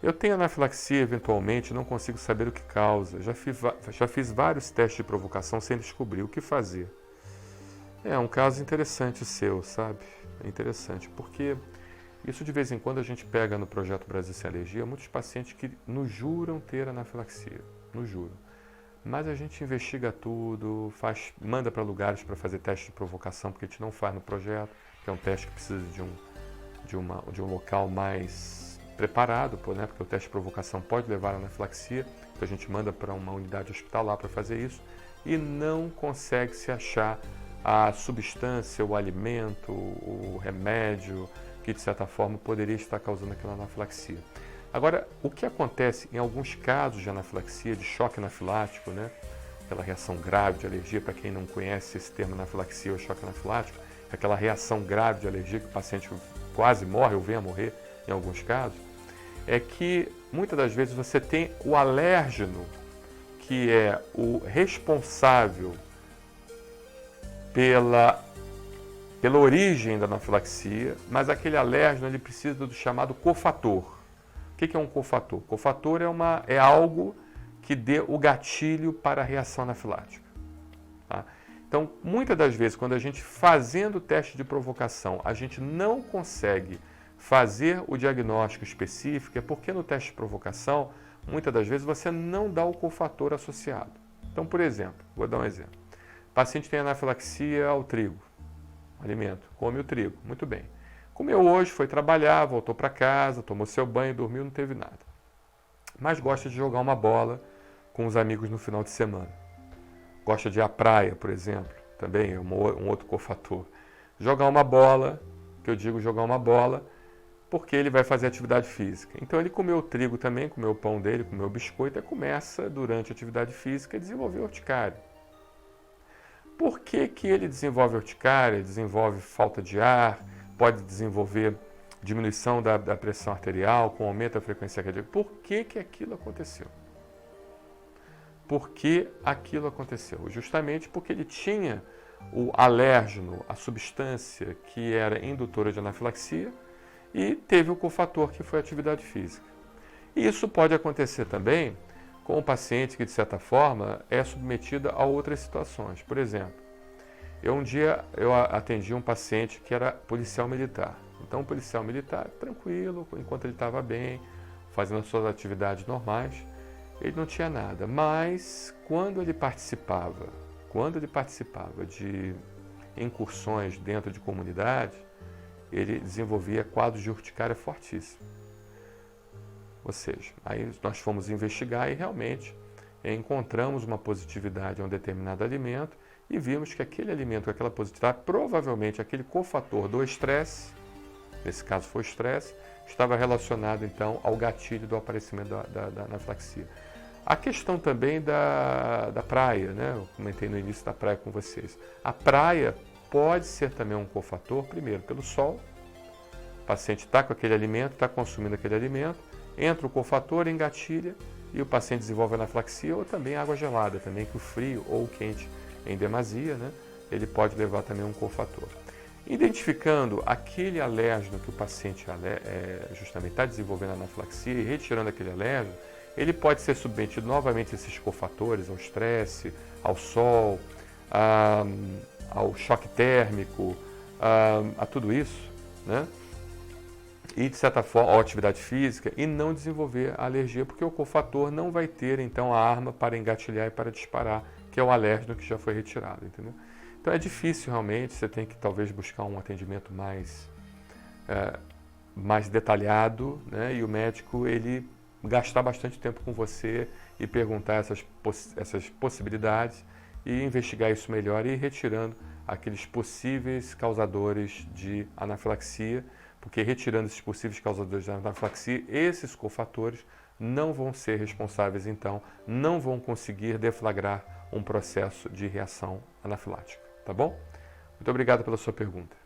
Eu tenho anafilaxia eventualmente, não consigo saber o que causa. Já fiz vários testes de provocação sem descobrir o que fazer. É um caso interessante o seu, sabe? É interessante, porque isso de vez em quando a gente pega no projeto Brasil Sem Alergia muitos pacientes que nos juram ter anafilaxia, nos juram. Mas a gente investiga tudo, manda para lugares para fazer teste de provocação, porque a gente não faz no projeto, que é um teste que precisa de um local mais preparado, né? Porque o teste de provocação pode levar a anafilaxia, então a gente manda para uma unidade hospitalar para fazer isso e não consegue se achar a substância, o alimento, o remédio que de certa forma poderia estar causando aquela anafilaxia. Agora, o que acontece em alguns casos de anafilaxia, de choque anafilático, né? Aquela reação grave de alergia, para quem não conhece esse termo anafilaxia ou choque anafilático, é aquela reação grave de alergia que o paciente quase morre ou vem a morrer em alguns casos, é que muitas das vezes você tem o alérgeno, que é o responsável pela origem da anafilaxia, mas aquele alérgeno ele precisa do chamado cofator. O que é um cofator? Cofator é algo que dê o gatilho para a reação anafilática. Tá? Então, muitas das vezes, quando a gente fazendo o teste de provocação, a gente não consegue fazer o diagnóstico específico, é porque no teste de provocação, muitas das vezes, você não dá o cofator associado. Então, por exemplo, vou dar um exemplo. O paciente tem anafilaxia ao trigo, alimento, come o trigo, muito bem. Comeu hoje, foi trabalhar, voltou para casa, tomou seu banho, dormiu, não teve nada. Mas gosta de jogar uma bola com os amigos no final de semana. Gosta de ir à praia, por exemplo, também é um outro cofator. Jogar uma bola, que eu digo jogar uma bola, porque ele vai fazer atividade física. Então ele comeu o trigo também, comeu o pão dele, comeu o biscoito, e começa, durante a atividade física, a desenvolver urticária. Por que que ele desenvolve urticária, desenvolve falta de ar, pode desenvolver diminuição da pressão arterial, com aumento da frequência cardíaca? Por que que aquilo aconteceu? Por que aquilo aconteceu? Justamente porque ele tinha o alérgeno, a substância que era indutora de anafilaxia, e teve o cofator, que foi a atividade física. E isso pode acontecer também com o paciente que, de certa forma, é submetido a outras situações. Por exemplo, um dia eu atendi um paciente que era policial militar. Então, o policial militar, tranquilo, enquanto ele estava bem, fazendo as suas atividades normais, ele não tinha nada. Mas, quando ele participava de incursões dentro de comunidade, ele desenvolvia quadros de urticária fortíssimo. Ou seja, aí nós fomos investigar e realmente encontramos uma positividade a um determinado alimento e vimos que aquele alimento com aquela positividade, provavelmente aquele cofator do estresse, nesse caso foi o estresse, estava relacionado então ao gatilho do aparecimento da anafilaxia. A questão também da praia, né? Eu comentei no início da praia com vocês. A praia pode ser também um cofator, primeiro pelo sol, o paciente está com aquele alimento, está consumindo aquele alimento, entra o cofator, engatilha e o paciente desenvolve anafilaxia, ou também água gelada, também que o frio ou o quente em demasia, né, ele pode levar também um cofator. Identificando aquele alérgeno que o paciente justamente está desenvolvendo anafilaxia e retirando aquele alérgeno, ele pode ser submetido novamente a esses cofatores, ao estresse, ao sol, ao choque térmico, a tudo isso, né? E, de certa forma, a atividade física, e não desenvolver a alergia, porque o cofator não vai ter, então, a arma para engatilhar e para disparar, que é o alérgeno que já foi retirado, entendeu? Então, é difícil, realmente, você tem que, talvez, buscar um atendimento mais detalhado, né? E o médico, ele gastar bastante tempo com você e perguntar essas possibilidades e investigar isso melhor e ir retirando aqueles possíveis causadores de anafilaxia, porque retirando esses possíveis causadores de anafilaxia, esses cofatores não vão ser responsáveis, então, não vão conseguir deflagrar um processo de reação anafilática, tá bom? Muito obrigado pela sua pergunta.